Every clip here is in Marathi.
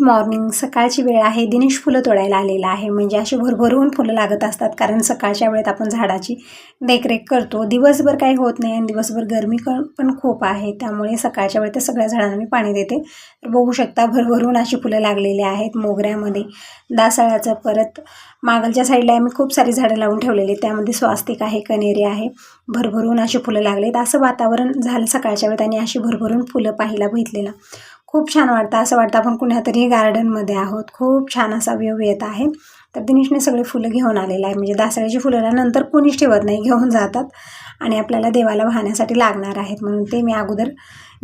मॉर्निंग सकाळची वेळ आहे. दिनेश फुलं तोडायला आलेला आहे. म्हणजे अशी भरभरून फुलं लागत असतात कारण सकाळच्या वेळेत आपण झाडाची देखरेख करतो. दिवसभर काही होत नाही आणि दिवसभर गरमी पण खूप आहे, त्यामुळे सकाळच्या वेळेत सगळ्या झाडांना मी पाणी देते. तर बघू शकता भरभरून अशी फुलं लागलेली आहेत. मोगऱ्यामध्ये, दासळाचं, परत मागलच्या साईडला आम्ही खूप सारी झाडं लावून ठेवलेली, त्यामध्ये स्वास्तिक आहे, कनेरी आहे. भरभरून अशी फुलं लागलेत. असं वातावरण झालं सकाळच्या वेळेत आणि अशी भरभरून फुलं पाहायला भेटलेलं खूप छान वाटतं. असं वाटतं आपण कुण्यातरी गार्डनमध्ये आहोत. खूप छान असा व्ह्यू येत आहे. तर दिनेशने सगळे फुलं घेऊन आलेलं आहे. म्हणजे दासळ्याची फुलं नंतर कोणीच ठेवत नाही, घेऊन जातात आणि आपल्याला देवाला वाहण्यासाठी लागणार आहेत म्हणून ते मी अगोदर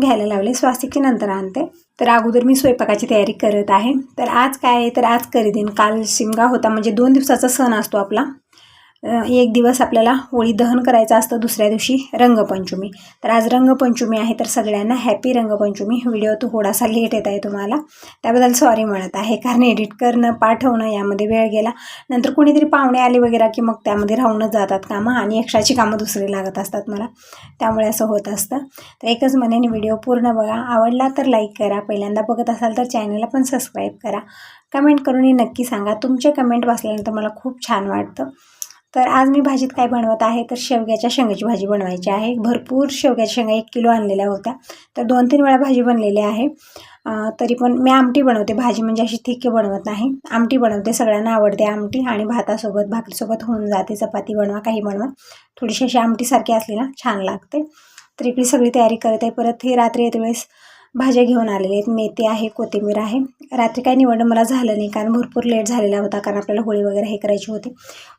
घ्यायला लावले. स्वास्तिकची नंतर आणते. तर अगोदर मी स्वयंपाकाची तयारी करत आहे. तर आज काय आहे, तर आज करीन. काल शिमगा होता, म्हणजे 2 दिवसाचा सण असतो आपला. एक दिवस आपल्याला होळी दहन करायचं असतं, दुसऱ्या दिवशी रंगपंचमी. तर आज रंगपंचमी आहे, तर सगळ्यांना हॅपी रंगपंचमी. व्हिडिओ तो थोडासा लेट येत आहे तुम्हाला, त्याबद्दल सॉरी म्हणत आहे. कारण एडिट करणं, पाठवणं यामध्ये वेळ गेला. नंतर कोणीतरी पाहुणे आले वगैरे की मग त्यामध्ये राहूनच जातात कामं आणि एक्स्ट्राची कामं दुसरी लागत असतात मला, त्यामुळे असं होत असतं. तर एकच म्हणेन, व्हिडिओ पूर्ण बघा. आवडला तर लाईक करा. पहिल्यांदा बघत असाल तर चॅनलला पण सबस्क्राईब करा. कमेंट करूनही नक्की सांगा. तुमचे कमेंट वाचल्यानंतर मला खूप छान वाटतं. तर आज मी भाजीत काय बनवत आहे, तर शेवग्याच्या शेंगाची भाजी बनवायची आहे. भरपूर शेवग्याच्या शेंगा 1 किलो आणलेल्या होत्या, तर 2-3 वेळा भाजी बनलेली आहे. तरी पण मी आमटी बनवते. भाजी म्हणजे अशी थिक बनवत नाही, आमटी बनवते. सगळ्यांना आवडते आमटी आणि भातासोबत, भाकरीसोबत होऊन जाते. चपाती बनवा, काही बनवा, थोडीशी अशी आमटीसारखी असली ना छान लागते. तर इकडे सगळी तयारी करत आहे. परत हे रात्री येते वेळेस भाज्या घेऊन आलेले आहेत. मेथी आहे, कोथिंबीर आहे. रात्री काही निवडणं मला झालं नाही कारण भरपूर लेट झालेला होता, कारण आपल्याला होळी वगैरे हे करायची होती.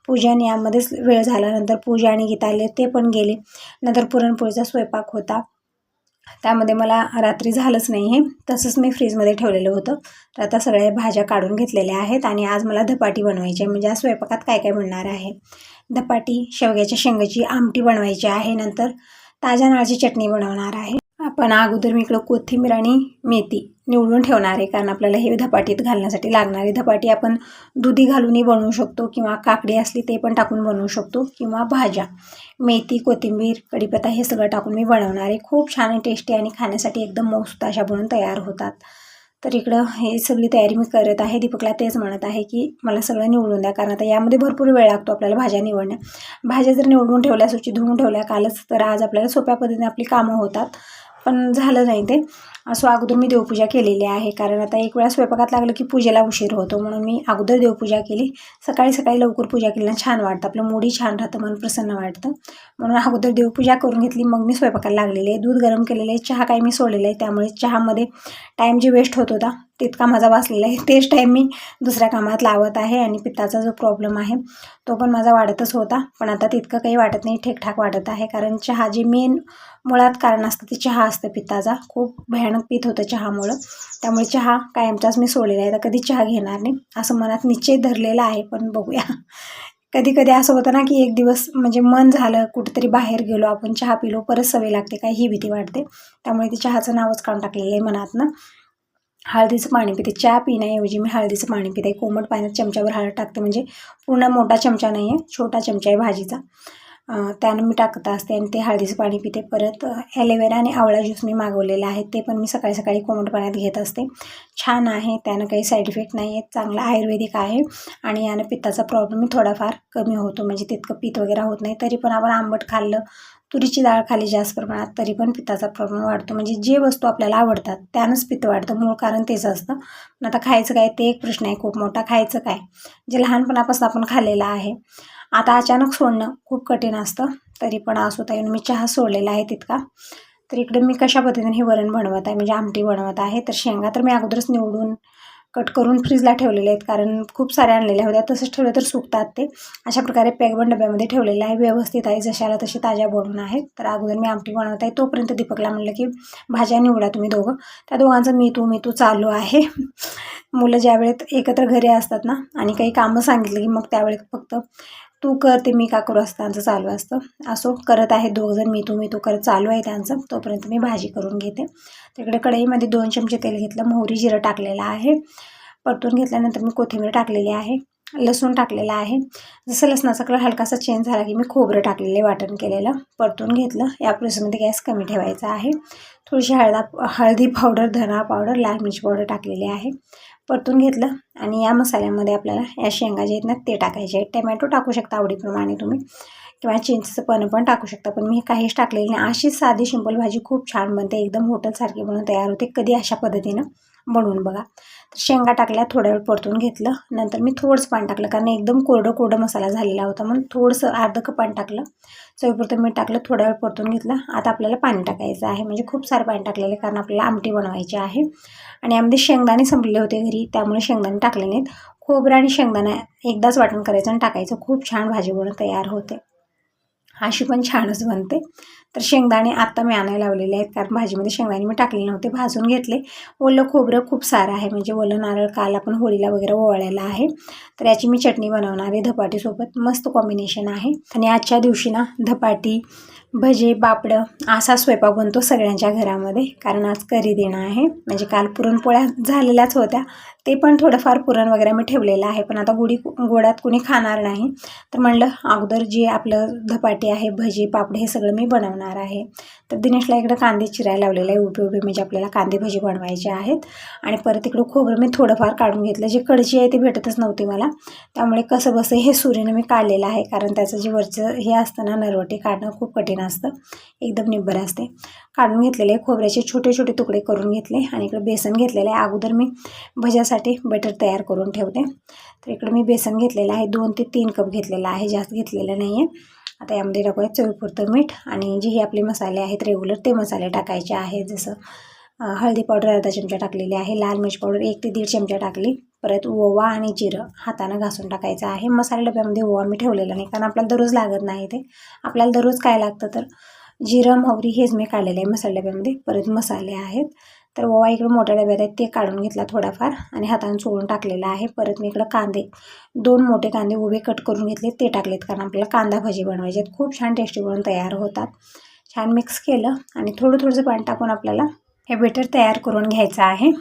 पूजन यामध्येच वेळ झाला. नंतर पूजा आणि गीता आले, ते पण गेले. नंतर पुरणपोळीचा स्वयंपाक होता, त्यामध्ये मला रात्री झालंच नाही. हे तसंच मी फ्रीजमध्ये ठेवलेलं होतं. तर आता सगळ्या भाज्या काढून घेतलेल्या आहेत आणि आज मला धपाटी बनवायची आहे. म्हणजे आज स्वयंपाकात काय काय बनणार आहे, धपाटी, शेवग्याच्या शेंगाची आमटी बनवायची आहे. नंतर ताज्या नारळाची चटणी बनवणार आहे. आपण अगोदर मी इकडं कोथिंबीर आणि मेथी निवडून ठेवणार आहे, कारण आपल्याला हे धपाटीत घालण्यासाठी लागणारी धपाटी आपण दुधी घालूनही बनवू शकतो, किंवा काकडी असली ते पण टाकून बनवू शकतो, किंवा भाज्या, मेथी, कोथिंबीर, कढीपत्ता हे सगळं टाकून मी बनवणार आहे. खूप छान आणि टेस्टी आणि खाण्यासाठी एकदम मस्त अशा बनवून तयार होतात. तर इकडं हे सगळी तयारी मी करत आहे. दीपकला तेच म्हणत आहे की मला सगळं निवडून द्या, कारण आता यामध्ये भरपूर वेळ लागतो आपल्याला भाज्या निवडण्या. भाज्या जर निवडून ठेवल्या, स्वच्छ धुवून ठेवल्या कालच, तर आज आपल्याला सोप्या पद्धतीने आपली कामं होतात. पण झालं नाही ते. असं अगोदर मी देवपूजा केलेली आहे, कारण आता एक वेळा स्वयंपाकात लागलं की पूजेला उशीर होतो, म्हणून मी अगोदर देवपूजा केली. सकाळी सकाळी लवकर पूजा केल्यानं छान वाटतं, आपलं मूडही छान राहतं, मन प्रसन्न वाटतं. म्हणून अगोदर देवपूजा करून घेतली, मग मी स्वयंपाकाला लागलेले आहे. दूध गरम केलेलं आहे, चहा काही मी सोडलेला आहे, त्यामुळे चहामध्ये टाईम जे वेस्ट होत होता तितका माझा वाचलेला आहे. तेच टाईम मी दुसऱ्या कामात लावत आहे. आणि पित्ताचा जो प्रॉब्लेम आहे तो पण माझा वाढतच होता, पण आता तितकं काही वाटत नाही, ठीकठाक वाटत आहे. कारण चहा जे मेन मुळात कारण असतं ते चहा असतं पित्ताचा. खूप भयानक पित्त होतं चहामुळं, त्यामुळे चहा कायमचाच मी सोडलेला आहे. आता कधी चहा घेणार नाही असं मनात निश्चय धरलेला आहे. पण बघूया, कधी कधी असं होतं ना की एक दिवस म्हणजे मन झालं, कुठेतरी बाहेर गेलो आपण, चहा पिलो, परत सवय लागते काय, ही भीती वाटते. त्यामुळे ते चहाचं नावच काढून टाकलेलं आहे मनातनं. हळदीचं पाणी पिते. चहा पिण्याऐवजी मी हळदीचं पाणी पिते. कोमट पाण्यात चमच्यावर हळद टाकते, म्हणजे पूर्ण मोठा चमचा नाही आहे, छोटा चमचा आहे भाजीचा, त्यानं मी टाकत असते आणि ते हळदीचं पाणी पिते. परत ॲलोवेरा आणि आवळा ज्यूस मी मागवलेला आहे, ते पण मी सकाळी सकाळी कोमट पाण्यात घेत असते. छान आहे, त्यानं काही साईड इफेक्ट नाही आहेत, चांगलं आयुर्वेदिक आहे आणि यानं पित्ताचा प्रॉब्लेम थोडाफार कमी होतो. म्हणजे तितकं पित्त वगैरे होत नाही. तरी पण आपण आंबट खाल्लं, तुरीची डाळ खाली जास्त प्रमाणात, तरी पण पित्ताचा प्रॉब्लेम वाढतो. म्हणजे जे वस्तू आपल्याला आवडतात त्यानंच पित्त वाढतं, मूळ कारण तेच असतं. पण आता खायचं काय, ते एक प्रश्न आहे खूप मोठा. खायचं काय, जे लहानपणापासून आपण खाल्लेलं आहे, आता अचानक सोडणं खूप कठीण असतं. तरी पण असं होता येऊन मी चहा सोडलेला आहे तितका. तर इकडे मी कशा पद्धतीने हे वरण बनवत आहे, म्हणजे आमटी बनवत आहे. तर शेंगा तर मी अगोदरच निवडून कट करून फ्रीजला ठेवलेले आहेत, कारण खूप साऱ्या आणलेल्या होत्या. तसंच ठेवलं तर सुकतात ते. अशा प्रकारे पॅकबंद डब्यामध्ये ठेवलेलं आहे, व्यवस्थित आहे, जशाला तशी ताज्या बनवून आहेत. तर अगोदर मी आमटी बनवत आहे, तोपर्यंत दीपकला म्हणलं की भाज्या निवडा तुम्ही दोघं. त्या दोघांचं मी तू चालू आहे. मुलं ज्या वेळेत एकत्र घरी असतात ना आणि काही कामं सांगितलं की मग त्यावेळेत फक्त तू कर, ते मी का करू असं त्यांचं चालू असतं. असो करत आहे दोघंजण, मी तू करत चालू आहे त्यांचं. तोपर्यंत मी भाजी करून घेते. तिकडे कढईमध्ये 2 चमचे तेल घेतलं, मोहरी जिरं टाकलेलं आहे. परतून घेतल्यानंतर मी कोथिंबीर टाकलेली आहे. लसूण टाकलेला आहे. जसं लसणाचा कलर हलकासा चेंज झाला की मी खोबरं टाकलेले वाटण केलेलं परतून घेतलं. या प्रोसेसमध्ये गॅस कमी ठेवायचा आहे. थोडीशी हळदी पावडर, धना पावडर, लाल मिरची पावडर टाकलेली आहे. परतून घेतलं आणि या मसाल्यामध्ये आपल्याला या शेंगा जे आहेत ना ते टाकायचे आहेत. टमॅटो टाकू शकता आवडीप्रमाणे तुम्ही, किंवा चिंचेचं पण टाकू शकता, पण मी काहीच टाकलेलं नाही. अशीच साधी सिंपल भाजी खूप छान बनते, एकदम हॉटेलसारखी बनवून तयार होते. कधी अशा पद्धतीनं बनवून बघा. तर शेंगा टाकल्या, थोड्या वेळ परतून घेतलं. नंतर मी थोडंसं पाणी टाकलं कारण एकदम कोरडं मसाला झालेला होता, म्हणून थोडंसं अर्ध कप पाणी टाकलं. चवीपुरतं मीठ टाकलं, थोड्या वेळ परतून घेतलं. आता आपल्याला पाणी टाकायचं आहे, म्हणजे खूप सारं पाणी टाकलेलं कारण आपल्याला आमटी बनवायची आहे. आणि यामध्ये शेंगदाणे संपलेले होते घरी, त्यामुळे शेंगदाणे टाकले नाहीत. खोबरं आणि शेंगदाणे एकदाच वाटण करायचं आणि टाकायचं, खूप छान भाजी बनवून तयार होते. अशी पण छानच बनते. तर शेंगदाणे आत्ता मी आणायला लावलेले आहेत कारण भाजीमध्ये शेंगदाणे मी टाकलेले नव्हते. भाजून घेतले. ओलं खोबरं खूप सारं आहे, म्हणजे ओलं नारळ काल आपण होळीला वगैरे ओवाळायला आहे. तर याची मी चटणी बनवणार आहे धपाटीसोबत. मस्त कॉम्बिनेशन आहे. आणि आजच्या दिवशी ना धपाटी, भजे, पापडं असा स्वयंपाक बनतो सगळ्यांच्या घरामध्ये, कारण आज करी देणं आहे. म्हणजे काल पुरणपोळ्या झालेल्याच होत्या, ते पण थोडंफार पुरण वगैरे मी ठेवलेलं आहे. पण आता गोडात कुणी खाणार नाही, तर म्हणलं अगोदर जे आपलं धपाटी आहे, भजी, पापड हे सगळं मी बनवणार आहे. तर दिनेशला इकडं कांदे चिरायला लावलेले आहे उभे म्हणजे आपल्याला कांदे भजी बनवायचे आहेत. आणि परत इकडं खोबरं मी थोडंफार काढून घेतलं. जे कडची आहे ते भेटतच नव्हती मला, त्यामुळे कसं बसं हे सुरीनं मी काढलेलं आहे, कारण त्याचं जे वरचं हे असतं ना नरवटे काढणं खूप कठीण असतं, एकदम निब्बर असते. काढून घेतलेले खोबऱ्याचे छोटे छोटे तुकडे करून घेतले. आणि इकडे बेसन घेतलेलं आहे. अगोदर मी भज्यासाठी बटर तयार करून ठेवते. तर इकडे मी बेसन घेतलेलं आहे, 2 ते 3 कप घेतलेलं आहे, जास्त घेतलेलं नाही आहे. आता यामध्ये टाकूया चवीपुरतं मीठ, आणि जे हे आपले मसाले आहेत रेग्युलर ते मसाले टाकायचे आहेत. जसं हळदी पावडर अर्धा चमचा टाकलेली आहे, लाल मिरची पावडर 1 ते 1.5 चमचा टाकली. परत ओवा आणि जिरं हातानं घासून टाकायचं आहे. मसाले डब्यामध्ये ओवा मी ठेवलेला नाही, कारण आपल्याला दररोज लागत नाही ते. आपल्याला दररोज काय लागतं तर जिरं, मोहरी हेच मी काढलेलं आहे मसाले डब्यामध्ये. परत मसाले आहेत. तर ओवा इकडं मोठ्या डब्यात आहेत ते काढून घेतला थोडाफार आणि हाताने चोळून टाकलेला आहे. परत मी इकडं कांदे 2 मोठे कांदे उभे कट करून घेतले, ते टाकलेत कारण आपल्याला कांदा भजी बनवायचे आहेत. खूप छान टेस्टी बनून तयार होतात. छान मिक्स केलं आणि थोडंसं पाणी टाकून आपल्याला हे बेटर तयार करून घ्यायचं आहे.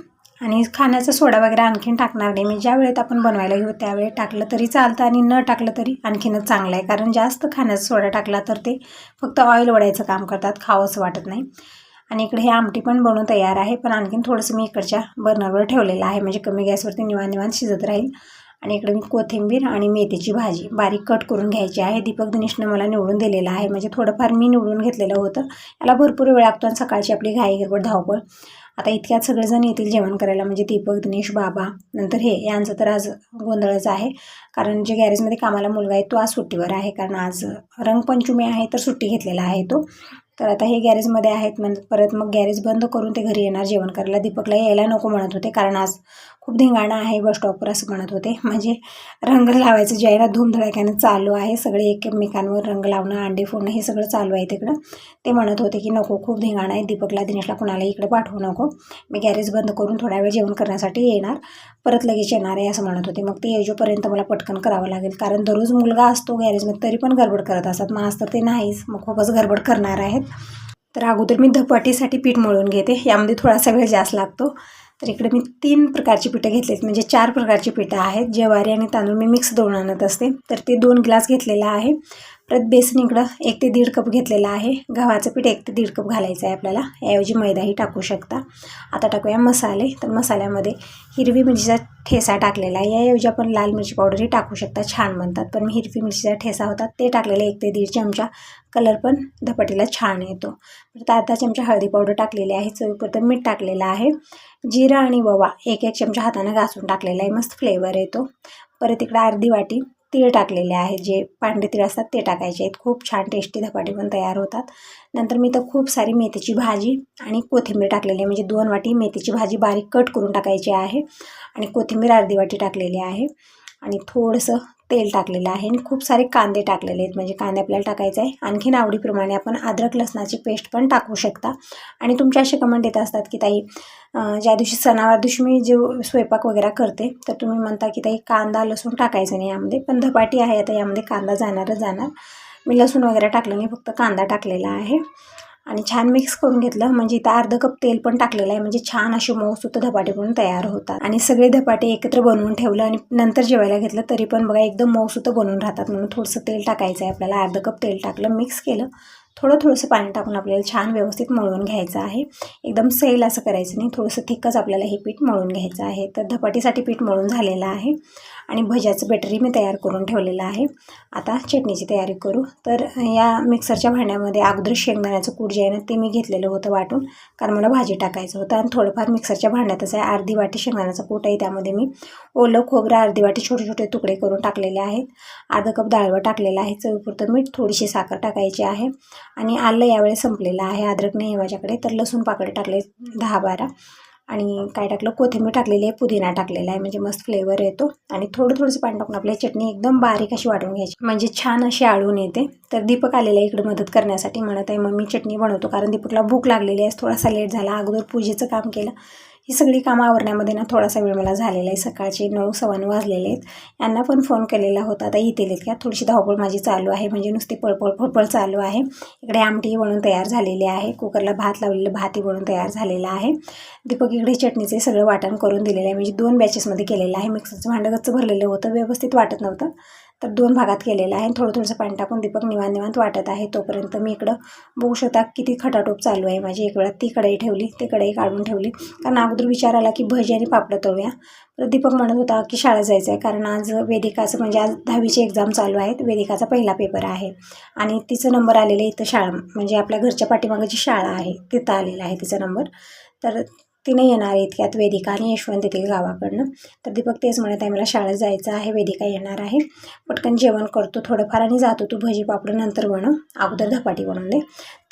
आणि खाण्याचा सोडा वगैरे आणखीन टाकणार नाही मी. ज्या वेळेत आपण बनवायला घेऊ त्यावेळी टाकलं तरी चालतं आणि न टाकलं तरी आणखीनच चांगलं आहे, कारण जास्त खाण्याचा सोडा टाकला तर ते फक्त ऑइल वडायचं काम करतात, खावंसं वाटत नाही. आणि इकडे हे आमटी पण बनवून तयार आहे, पण आणखीन थोडंसं मी इकडच्या बर्नरवर ठेवलेलं आहे, म्हणजे कमी गॅसवरती निवांत शिजत राहील. आणि इकडे मी कोथिंबीर आणि मेथीची भाजी बारीक कट करून घ्यायची आहे. दीपक दिनेशनं मला निवडून दिलेलं आहे, म्हणजे थोडंफार मी निवडून घेतलेलं होतं. याला भरपूर वेळ लागतो आणि सकाळची आपली घाई गडबड धावपळ. आता इतक्यात सगळेजण येतील जेवण करायला, म्हणजे दीपक, दिनेश, बाबा, नंतर हे यांचं तर आज गोंधळच आहे, कारण जे गॅरेजमध्ये कामाला मुलगा आहे तो आज सुट्टीवर आहे, कारण आज रंगपंचमी आहे तर सुट्टी घेतलेला आहे तो. तर आता हे गॅरेजमध्ये आहेत, म्हणजे परत मग गॅरेज बंद करून ते घरी येणार जेवण करायला. दीपकला यायला नको म्हणत होते, कारण आज खूप धिंगाणा आहे बस स्टॉपवर असं म्हणत होते. म्हणजे रंग लावायचं जे आहे ना धूमधडाक्यानं चालू आहे, सगळे एकमेकांवर रंग लावणं, अंडे फोडणं हे सगळं चालू आहे तिकडं. ते म्हणत होते की नको, खूप धिंगाणा आहे, दीपकला, दिनेशला कुणाला इकडे पाठवू नको, मी गॅरेज बंद करून थोड्या वेळ जेवण करण्यासाठी येणार, परत लगेच येणार आहे असं म्हणत होते. मग ते येजोपर्यंत मला पटकन करावं लागेल, कारण दररोज मुलगा असतो गॅरेजमध्ये तरी पण गडबड करत असतात. मग आज तर ते नाहीच, मग खूपच गडबड करणार आहेत. तर अगोदर मी धपाटीसाठी पीठ मळून घेते, यामध्ये थोडासा वेळ जास्त लागतो. तर इकडे मी 3 प्रकारची पिठं घेतलीत, म्हणजे 4 प्रकारची पिठं आहेत. ज्वारी आणि तांदूळ मी मिक्स दळून आणत असते, तर ते 2 ग्लास घेतलेला आहे. परत बेसन इकडं 1 ते 1.5 कप घेतलेला आहे. गव्हाचं पीठ 1 ते 1.5 कप घालायचं आहे आपल्याला, याऐवजी मैदाही टाकू शकता. आता टाकूया मसाले. तर मसाल्यामध्ये हिरवी मिरचीचा ठेसा टाकलेला आहे, याऐवजी आपण लाल मिरची पावडरही टाकू शकता, छान बनतात. पण मी हिरवी मिरचीचा ठेसा होता ते टाकलेला 1 ते 1.5 चमचा, कलर पण धपाटीला छान येतो. परत अर्धा चमचा हळदी पावडर टाकलेली आहे, चवीपुरतं मीठ टाकलेलं आहे. जिरा आणि ओवा 1 चमचा हाताने घासून टाकलेला आहे, मस्त फ्लेवर येतो. परत इकडे अर्धी वाटी तीळ टाकलेले आहेत, जे पांढरे तीळ असतात ते टाकायचे आहेत, खूप छान टेस्टी धपाटे पण तयार होतात. नंतर मी तर खूप सारी मेथीची भाजी आणि कोथिंबीर टाकलेली आहे, म्हणजे 2 वाटी मेथीची भाजी बारीक कट करून टाकायची आहे आणि कोथिंबीर अर्धी वाटी टाकलेली आहे. आणि थोडंसं तेल टाकलेलं आहे आणि खूप सारे कांदे टाकलेले आहेत, म्हणजे कांदे आपल्याला टाकायचे आहे. आणखीन आवडीप्रमाणे आपण अद्रक लसणाची पेस्ट पण टाकू शकता. आणि तुमच्या असे कमेंट येत असतात की ताई, ज्या दिवशी सणावार दिवशी मी जे स्वयंपाक वगैरे करते तर तुम्ही म्हणता की ताई कांदा लसूण टाकायचं नाही यामध्ये, पण धपाटी आहे आता यामध्ये कांदा जाणारच जाणार. मी लसूण वगैरे टाकलं नाही, फक्त कांदा टाकलेला आहे. आणि छान मिक्स करून घेतलं. म्हणजे इथं अर्धा कप तेल पण टाकलेलं आहे, म्हणजे छान अशी मऊसूत धपाटे पण तयार होतात. आणि सगळे धपाटे एकत्र बनवून ठेवलं आणि नंतर जेवायला घेतलं तरी पण बघा एकदम मऊसूत बनवून राहतात. म्हणून थोडंसं तेल टाकायचं आहे आपल्याला. अर्धा कप तेल टाकलं, मिक्स केलं. थोडंसं पाणी टाकून आपल्याला छान व्यवस्थित मळून घ्यायचं आहे. एकदम सैल असं करायचं नाही, थोडंसं थिकच आपल्याला हे पीठ मळून घ्यायचं आहे. तर धपाटीसाठी पीठ मळून झालेलं आहे आणि भज्याचं बॅटरी मी तयार करून ठेवलेलं आहे. आता चटणीची तयारी करू. तर या मिक्सरच्या भांड्यामध्ये अगोदर शेंगदाण्याचं कूट जे आहे ना ते मी घेतलेलं होतं वाटून, कारण मला भाजी टाकायचं होतं. आणि थोडंफार मिक्सरच्या भांड्यातच आहे, अर्धी वाटी शेंगदाण्याचा कूट आहे. त्यामध्ये मी ओलं खोबरं अर्धी वाटी छोटे छोटे तुकडे करून टाकलेले आहेत. अर्धा कप डाळवं टाकलेलं आहे. चवीपुरतं मीठ, थोडीशी साखर टाकायची आहे. आणि आलं यावेळेस संपलेलं आहे, अद्रक नाही आहे माझ्याकडे. तर लसूण पाकळी टाकले 10-12 आणि काय टाकलं, कोथिंबीर टाकलेली आहे, पुदिना टाकलेला आहे, म्हणजे मस्त फ्लेवर येतो. आणि थोडंसं पाणी टाकून आपली चटणी एकदम बारीक अशी वाटून घ्यायची, म्हणजे छान अशी आळून येते. तर दीपक आलेला आहे इकडे मदत करण्यासाठी, म्हणत आहे मम्मी चटणी बनवतो, कारण दीपकला भूक लागलेली आहे. थोडासा लेट झाला, अगोदर पूजेचं काम केलं. ही सगळी कामं आवरण्यामध्ये ना थोडासा वेळ मला झालेला आहे. सकाळचे 9-9:15 वाजलेले आहेत. यांना पण फोन केलेला होता, आता येतील का. थोडीशी धावपळ माझी चालू आहे, म्हणजे नुसती पळपळ चालू आहे. इकडे आमटी बनवून तयार झालेली आहे, कुकरला भात लावलेलं, भातही बनवून तयार झालेला आहे. दीपक इकडे चटणीचे सगळं वाटण करून दिलेलं आहे, म्हणजे 2 बॅचेसमध्ये केलेलं आहे. मिक्सरचं भांडं गच्च भरलेलं होतं, व्यवस्थित वाटत नव्हतं, तर 2 भागात केलेलं आहे. थोडंसं पाणी टाकून दीपक निवांत वाटत आहे. तोपर्यंत मी इकडं बघू शकता किती खटाटोप चालू आहे माझी. एक वेळा ती कढई ठेवली, ती कढई काढून ठेवली, कारण अगोदर विचार आला की भजी आणि पापड तळूया. तर दीपक म्हणत होता की शाळा जायचं आहे, कारण आज वेदिकाचं म्हणजे आज 10वीची एक्झाम चालू आहेत. वेदिकाचा पहिला पेपर आहे आणि तिचं नंबर आलेलं आहे इथं शाळा, म्हणजे आपल्या घरच्या पाठीमागं जी शाळा आहे तिथं आलेला आहे तिचा नंबर. तर तिने येणार आहे इतक्यात, वेदिका आणि यशवंत येतील गावाकडनं. तर दीपक तेच म्हणत आहे मला शाळेत जायचं आहे, वेदिका येणार आहे, पटकन जेवण करतो थोडंफार आणि जातो, तू भजी पापड नंतर बनव, अगोदर धपाटी बनवून दे.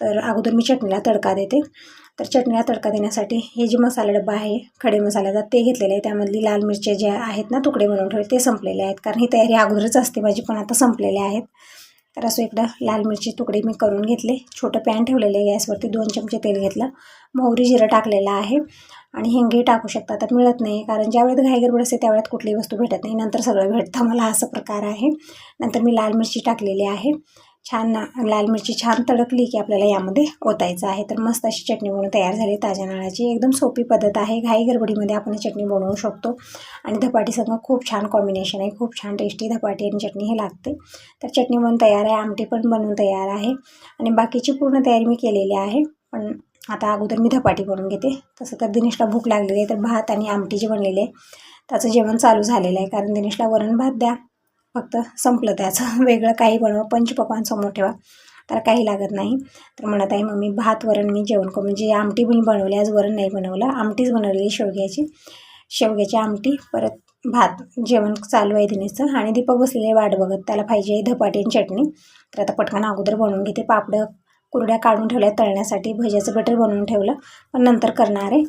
तर अगोदर मी चटणीला तडका देते. तर चटणीला तडका देण्यासाठी हे जे मसाला डब्बा आहे खडे मसाल्याचा ते घेतलेले आहे. त्यामधली लाल मिरची जे आहेत ना तुकडे बनवून ठेवले ते संपलेले आहेत, कारण ही तयारी अगोदरच असते माझी, पण आता संपलेले आहेत. तर असं इकडं लाल मिरची तुकडे मी करून घेतले. छोटं पॅन ठेवलेलं आहे गॅसवरती, 2 चमचे तेल घेतलं, मोहरी जिरं टाकलेलं आहे आणि हिंगही टाकू शकता. तर मिळत नाही, कारण ज्या वेळेत घाई गडबड असते त्यावेळेत कुठलीही वस्तू भेटत नाही, नंतर सगळं भेटतं मला, असा प्रकार आहे. नंतर मी लाल मिरची टाकलेली आहे. छान लाल मिरची छान तडकली की आपल्याला यामध्ये ओतायचं आहे. तर मस्त अशी चटणी बनवून तयार झाली ताज्या नारळाची. एकदम सोपी पद्धत आहे, घाई गडबडीमध्ये आपण चटणी बनवू शकतो आणि धपाटीसंग खूप छान कॉम्बिनेशन आहे, खूप छान टेस्टी धपाटी आणि चटणी हे लागते. तर चटणी बनवून तयार आहे, आमटी पण बनवून तयार आहे आणि बाकीची पूर्ण तयारी मी केलेली आहे. पण आता अगोदर मी धपाटी बनवून घेते. तसं तर दिनेशला भूक लागलेली आहे, तर भात आणि आमटी जे बनलेले आहे त्याचं जेवण चालू झालेलं आहे, कारण दिनेशला वरण भात द्या, फक्त संपलं त्याचं. वेगळं काही बनव, पंचपक्वान्न समोर ठेवा, तर काही लागत नाही. तर म्हणत आहे मम्मी भात वरण मी जेवण करू, म्हणजे आमटी मी बनवली, आज वरण नाही बनवलं, आमटीच बनवलेली शेवग्याची आमटी, परत भात. जेवण चालू आहे दिनेशचं आणि दीपक बसलेले वाट बघत, त्याला पाहिजे धपाटी आणि चटणी. तर आता पटकन अगोदर बनवून घेते. पापडं कुरड्या काढून ठेवल्या तळण्यासाठी, भज्याचं बटर बनवून ठेवलं, पण नंतर करणार आहे.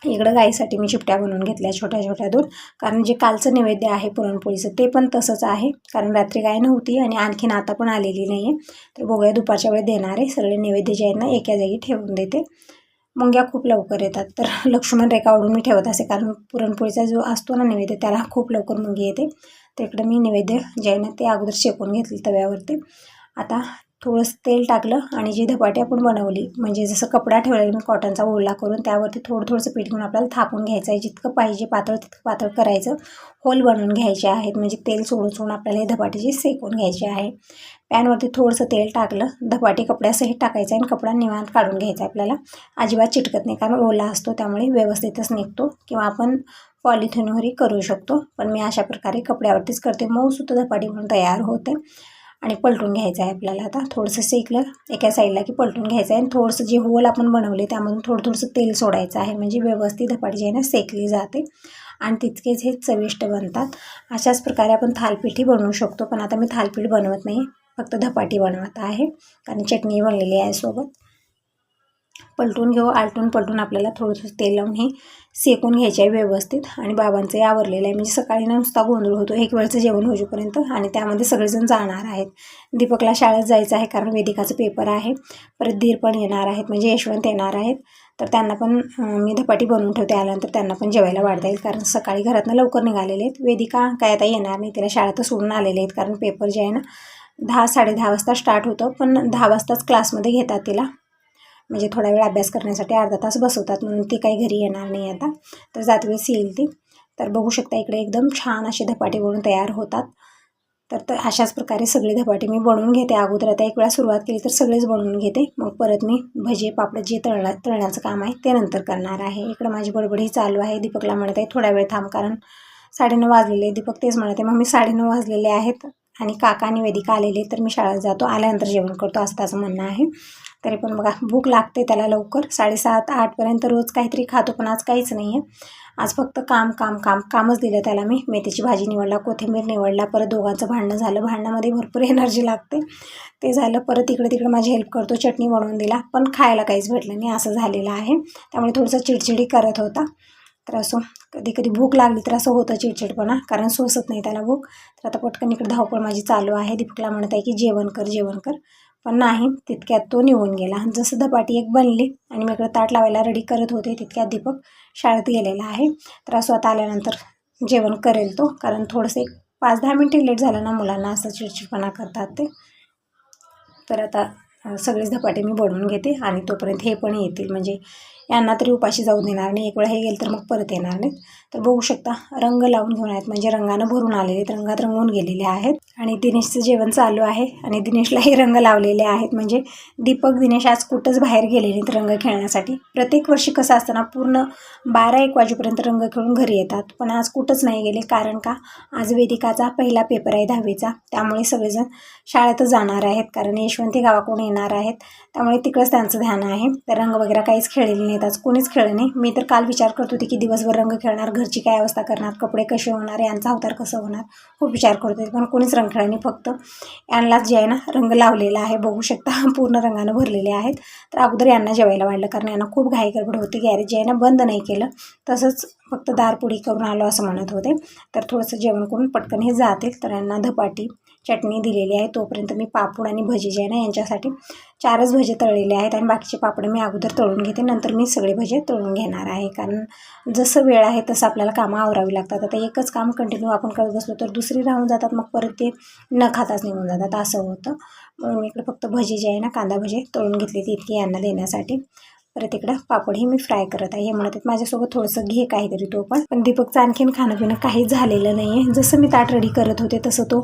इकडं गाईसाठी मी चिपट्या बनवून घेतल्या छोट्या छोट्या 2, कारण जे कालचं नैवेद्य आहे पुरणपोळीचं ते पण तसंच आहे, कारण रात्री गाय नव्हती आणि आणखीन आता पण आलेली नाही आहे. तर बघूया दुपारच्या वेळेस देणार आहे. सगळे नैवेद्य जे आहेत ना एका जागी ठेवून देते. मुंग्या खूप लवकर येतात, तर लक्ष्मण रेखा ओढून मी ठेवत असे, कारण पुरणपोळीचा जो असतो ना नैवेद्य त्याला खूप लवकर मुंगी येते. तर इकडं मी नैवेद्य जे आहे ना ते अगोदर शेकून घेतले तव्यावरती. आता थोडंसं तेल टाकलं आणि जी धपाटी आपण बनवली, म्हणजे जसं कपडा ठेवलेला मी कॉटनचा ओला करून, त्यावरती थोडंसं पीठ घेऊन आपल्याला थापून घ्यायचं आहे. जितकं पाहिजे पातळ तितकं पातळ करायचं, होल बनवून घ्यायचे आहेत, म्हणजे तेल सोडून आपल्याला हे धपाटीची सेकून घ्यायची आहे. पॅनवरती थोडंसं तेल टाकलं, धपाटी कपड्यासहित टाकायचं आहे आणि कपडा निवांत काढून घ्यायचा आहे. आपल्याला अजिबात चिटकत नाही, कारण ओला असतो त्यामुळे व्यवस्थितच निघतो, किंवा आपण पॉलिथिनवरही करू शकतो, पण मी अशा प्रकारे कपड्यावरतीच करते. मऊसूत धपाटी म्हणून तयार होते. आणि पलटून घ्यायचं आहे आपल्याला. आता थोडंसं सेकलं एका साईडला की पलटून घ्यायचं आहे आणि थोडंसं जे होल आपण बनवले त्यामधून थोडंसं तेल सोडायचं आहे, म्हणजे व्यवस्थित धपाटी जी आहे ना सेकली जाते आणि तितकेच हे चविष्ट बनतात. अशाच प्रकारे आपण थालपीठही बनवू शकतो, पण आता मी थालपीठ बनवत नाही, फक्त धपाटी बनवत आहे, कारण चटणी बनलेली आहे सोबत. पलटून घेऊ, आलटून पलटून आपल्याला थोडंसं तेल लावून हे सेकून घ्यायचे आहे व्यवस्थित. आणि बाबांचंही आवरलेलं आहे, म्हणजे सकाळी ना नुसता गोंधळ होतो एक वेळचं जेवण होईपर्यंत, आणि त्यामध्ये सगळेजण जाणार आहेत. दीपकला शाळेत जायचं आहे, कारण वेदिकाचं पेपर आहे. परत धीर पण येणार आहेत, म्हणजे यशवंत येणार आहेत, तर त्यांना पण मी धपाटी बनवून ठेवते. आल्यानंतर त्यांना पण जेवायला वाढता येईल, कारण सकाळी घरातनं लवकर निघालेले आहेत. वेदिका काय आता येणार नाही, तिला शाळेत सोडून आलेले आहेत, कारण पेपर जे आहे ना 10-10:30 वाजता स्टार्ट होतं, पण 10 वाजताच क्लासमध्ये घेतात तिला. म्हणजे थोडा वेळ अभ्यास करण्यासाठी अर्धा तास बसवतात, म्हणून ती काही घरी येणार नाही आता, तर जातवेळेस येईल ती. तर बघू शकता इकडे एकदम छान असे धपाटे बनवून तयार होतात. तर अशाच प्रकारे सगळे धपाटे मी बनवून घेते. अगोदर आता एक वेळा सुरुवात केली तर सगळेच बनवून घेते, मग परत मी भजे पापड जे तळण्याचं काम आहे ते नंतर करणार आहे. इकडं माझी बडबडी चालू आहे. दीपकला म्हणत आहे थोडा वेळ थांब, कारण 9:30 वाजलेले. दीपक तेच म्हणते मग मी 9:30 वाजलेले आहेत आणि काका आणि वेदिका आलेले, तर मी शाळेत जातो, आल्यानंतर जेवण करतो असं त्याचं म्हणणं आहे. तरी पण बघा भूक लागते त्याला लवकर, 7:30-8पर्यंत रोज काहीतरी खातो, पण आज काहीच नाही आहे. आज फक्त कामच दिलं त्याला मी. मेथीची भाजी निवडला, कोथिंबीर निवडला, परत दोघांचं भांडणं झालं. भांडणामध्ये भरपूर एनर्जी लागते, ते झालं. परत इकडे तिकडे माझी हेल्प करतो, चटणी बनवून दिला, पण खायला काहीच भेटलं नाही असं झालेलं आहे. त्यामुळे थोडंसं चिडचिडी करत होता. तर असं कधी कधी भूक लागली तर असं होतं चिडचिडपणा, कारण सोसत नाही त्याला भूक. तर आता पटकन इकडे धावपळ माझी चालू आहे. दीपकला म्हणत आहे की जेवण कर, पण नाही, तितक्यात तो निघून गेला. जसं धपाटी एक बनली आणि मी इकडे ताट लावायला रेडी करत होते, तितक्यात दीपक शाळेत गेलेला आहे. तर असं आता आल्यानंतर जेवण करेल तो, कारण थोडंसं एक 5-10 मिनिटे लेट झालं ना मुलांना असं चिडचिडपणा करतात ते. तर आता सगळेच धपाटे मी बनवून घेते आणि तोपर्यंत हे पण येतील, म्हणजे यांना तरी उपाशी जाऊ देणार नाही. एक वेळा हे गेलं तर मग परत येणार नाहीत. तर बघू शकता रंग लावून घेऊन आहेत, म्हणजे रंगानं भरून आलेले आहेत, रंगात रंगवून गेलेले आहेत. आणि दिनेशचं जेवण चालू आहे आणि दिनेशलाही रंग लावलेले आहेत. म्हणजे दीपक दिनेश आज कुठंच बाहेर गेले नाहीत रंग खेळण्यासाठी. प्रत्येक वर्षी कसं असतं ना, पूर्ण 12-1 वाजेपर्यंत रंग खेळून घरी येतात, पण आज कुठंच नाही गेले. कारण का, आज वेदिकाचा पहिला पेपर आहे 10वीचा, त्यामुळे सगळेजण शाळेतच जाणार आहेत, कारण यशवंती गावाकडून येणार आहेत, त्यामुळे तिकडंच त्यांचं ध्यान आहे. तर रंग वगैरे काहीच खेळलेले नाहीत आज, कोणीच खेळलं नाही. मी तर काल विचार करत होते की दिवसभर रंग खेळणार, घरची काय अवस्था करणार, कपडे कसे होणार, यांचा अवतार कसं होणार, खूप विचार करत होते, पण कोणीच रंग खेळलं नाही. फक्त यांनाच जे आहे ना रंग लावलेला आहे, बघू शकता पूर्ण रंगानं भरलेले आहेत. तर अगोदर यांना जेवायला वाढलं, कारण यांना खूप घाई गडबड होती. गॅरेज जे आहे ना बंद नाही केलं, तसंच फक्त दारपुडी करून आलो असं म्हणत होते. तर थोडंसं जेवण करून पटकन हे जातील. तर यांना धपाटी चटणी दिलेली आहे. तोपर्यंत मी पापड आणि भजी जे आहे ना यांच्यासाठी 4च भजे तळलेले आहेत, आणि बाकीचे पापड मी अगोदर तळून घेते, नंतर मी सगळे भजे तळून घेणार आहे. कारण जसं वेळ आहे तसं आपल्याला कामं आवरावी लागतात. आता एकच काम कंटिन्यू आपण करत बसलो तर दुसरी राहून जातात, मग परत ते न खाताच निघून जातात असं होतं. म्हणून मी इकडे फक्त भजी जे आहे ना, कांदा भजी तळून घेतली ती इतकी यांना देण्यासाठी. परत इकडं पापडही मी फ्राय करत आहे. हे म्हणत आहेत माझ्यासोबत थोडंसं घे काहीतरी तो पण दीपकचं आणखीन खाणं पिणं काहीच झालेलं नाही आहे. जसं मी ताट रेडी करत होते तसं तो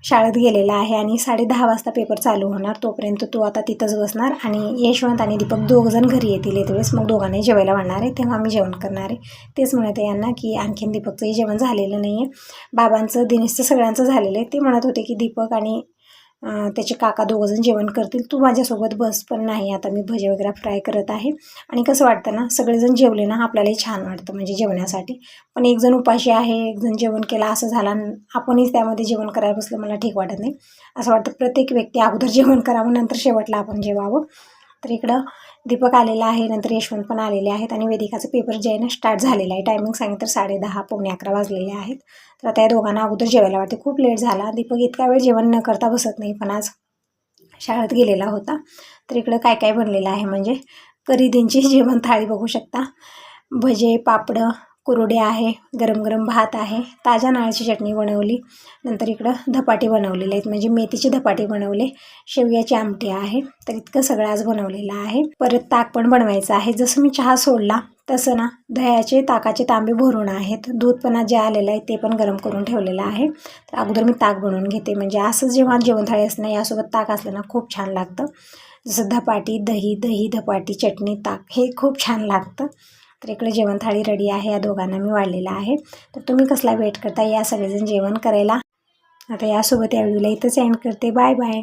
शाळेत गेलेला आहे, आणि 10:30 वाजता पेपर चालू होणार, तोपर्यंत तो आता तिथंच बसणार. आणि यशवंत आणि दीपक दोघंजण घरी येतील वेळेस, मग दोघांनाही जेवायला वाढणार आहे, तेव्हा मी जेवण करणार आहे. तेच म्हणत आहे यांना की आणखीन दीपकचंही जेवण झालेलं नाही आहे. बाबांचं दिनेशचं सगळ्यांचं झालेलं आहे. ते म्हणत होते की दीपक आणि त्याचे काका दोघंजण जेवण करतील, तू माझ्यासोबत बस, पण नाही, आता मी भजे वगैरे फ्राय करत आहे. आणि कसं वाटतं ना, सगळेजण जेवले ना आपल्यालाही छान वाटतं म्हणजे जेवण्यासाठी. पण एक जण उपाशी आहे, एक जण जेवण केलं असं झालं, आपणही त्यामध्ये जेवण करायला बसलं, मला ठीक वाटत नाही. असं वाटतं प्रत्येक व्यक्ती अगोदर जेवण करावं, नंतर शेवटला आपण जेवावं. तर इकडं दीपक आलेला आहे, नंतर यशवंत पण आलेले आहेत, आणि वेदिकाचं पेपर जे आहे ना स्टार्ट झालेलं आहे. टायमिंग सांगितलं तर 10:30 पावणे 11 वाजलेले आहेत. तर आता या दोघांना अगोदर जेवायला वाटते, खूप लेट झाला. दीपक इतका वेळ जेवण न करता बसत नाही, पण आज शाळेत गेलेला होता. तर इकडं काय काय बनलेलं आहे, म्हणजे करीदींची जेवण थाळी बघू शकता. भजे, पापडं, कुरडे आहे, गरम गरम भात आहे, ताज्या नारळाची चटणी बनवली, नंतर इकडं धपाटे बनवलेले आहेत, म्हणजे मेथीचे धपाटे बनवले, शेवयाची आमटी आहे. तर इतकं सगळं आज बनवलेलं आहे. परत ताक पण बनवायचं आहे. जसं मी चहा सोडला तसं ना दह्याचे ताकाचे तांबे भरून आहेत. दूध पण आज जे आलेलं आहे ते पण गरम करून ठेवलेलं आहे. तर अगोदर मी ताक बनवून घेते, म्हणजे असं जेव्हा जेवण थाळी असतं ना, यासोबत ताक असलं ना खूप छान लागतं. जसं धपाटी, दही धपाटी, चटणी, ताक हे खूप छान लागतं. तर इकडे जेवण थाळी रेडी आहे, या दोघांना मी वाढलेला आहे. तर तुम्ही कसला वेट करता, या सगळेजण जेवण करायला. आता यासोबत या व्हिडिओला इथंच एंड करते. Bye bye.